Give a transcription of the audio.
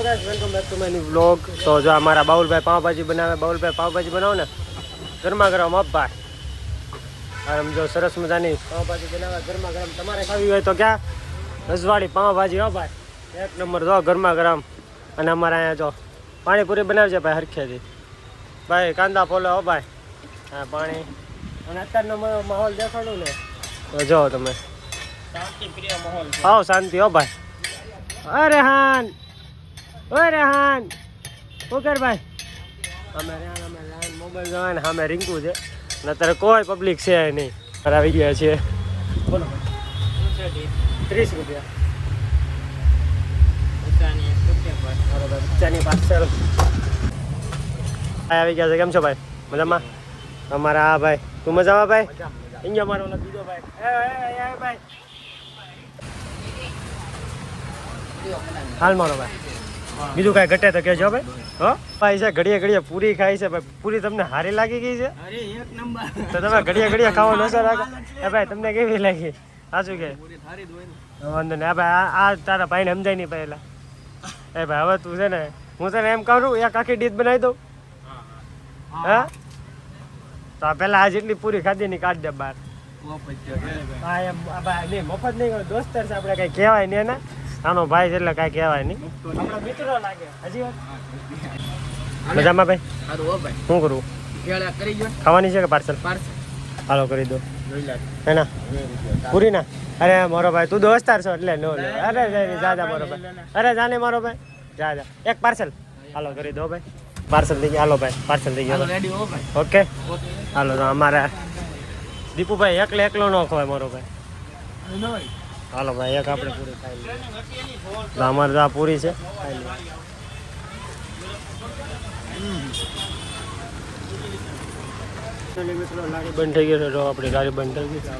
Guys welcome back to my vlog. તો જો અમારા બાઉલભાઈ પાવભાજી બનાવે. બાઉલભાઈ પાવભાજી બનાવો ને ગરમા ગરમ અપાય. આમ જો સરસ મજાની પાવભાજી બનાવે ગરમા ગરમ. તમારે ખાવી હોય તો ક્યાં રજવાડી પાવભાજી અપાય એક નંબર. જો ગરમા ગરમ. અને અમારા અહીંયા જો પાણીપુરી બનાવજે ભાઈ હરખેથી. ભાઈ કાંદા ફોલો અપાય. હા પાણી. અને અત્યારનો માહોલ દેખાડું ને તો જો તમે શાંતિપ્રિય માહોલ. આવો શાંતિ હો ભાઈ. અરે હાન ઓરે હાન ઓકર ભાઈ અમે લાઈન મોબાઈલ જોવા ને સામે રીંકુ છે ને અત્યારે કોઈ પબ્લિક છે નહીં. આવી ગયા છે બોલો 30 રૂપિયા ઊંચાની પાછળ આવી ગયા છે. કેમ છો ભાઈ? મજામાં? અમારા હા ભાઈ. તું મજામાં ભાઈ? અહીંયા મારો બીજો ભાઈ ભાઈ હાલ મારો ભાઈ. બીજું કાંઈ ઘટે તો કહેજો ભાઈ. હો ભાઈ છે ઘડીએ ઘડીએ પૂરી ખાઈ છે ભાઈ. પૂરી તમને હારી લાગી ગઈ છે? અરે એક નંબર. તો તમે ઘડીએ ઘડીએ ખાવો નશો રાખો. એ ભાઈ તમને કેવી લાગી? સાચું કે વાંધો નહીં. ભાઈ આ તારા ભાઈને સમજાય નહીં પહેલા. એ ભાઈ હવે તું છે ને હું તને એમ કરું એક આખી ડીશ બનાવી દઉં. હા તો પેલા આ જેટલી પૂરી ખાધી ની કાઢ દે બહાર. હા એમ ભાઈ મફત નહીં કરો. દોસ્તર છે આપણે કઈ કહેવાય નહીં એને. આનો ભાઈ છે એટલે કાંઈ કહેવાય નહીં. આપણા મિત્રો લાગે. હજી મજામાં ભાઈ? શું કરું? ખાવાની છે કે પાર્સલ? હાલો કરી દો. હે ના પૂરી ના? અરે મારો ભાઈ તું દોસ્તાર છો એટલે નો લે. અરે જા જા મારો ભાઈ. અરે જાને મારો ભાઈ જા જા. એક પાર્સલ હાલો કરી દો ભાઈ. પાર્સલ થઈ ગયા. હાલો ભાઈ પાર્સલ થઈ ગયો. ઓકે હાલો તો અમારા દીપુભાઈ એકલો ન ખવાય મારો ભાઈ. હાલો ભાઈ એક આપણે પૂરી ખાઈ લઈએ. અમારે તો આ પૂરી છે ખાઈ લઈએ. મિત્રો ગાડી બંધ થઈ ગઈ છે. આપણી ગાડી બંધ થઈ ગઈ છે.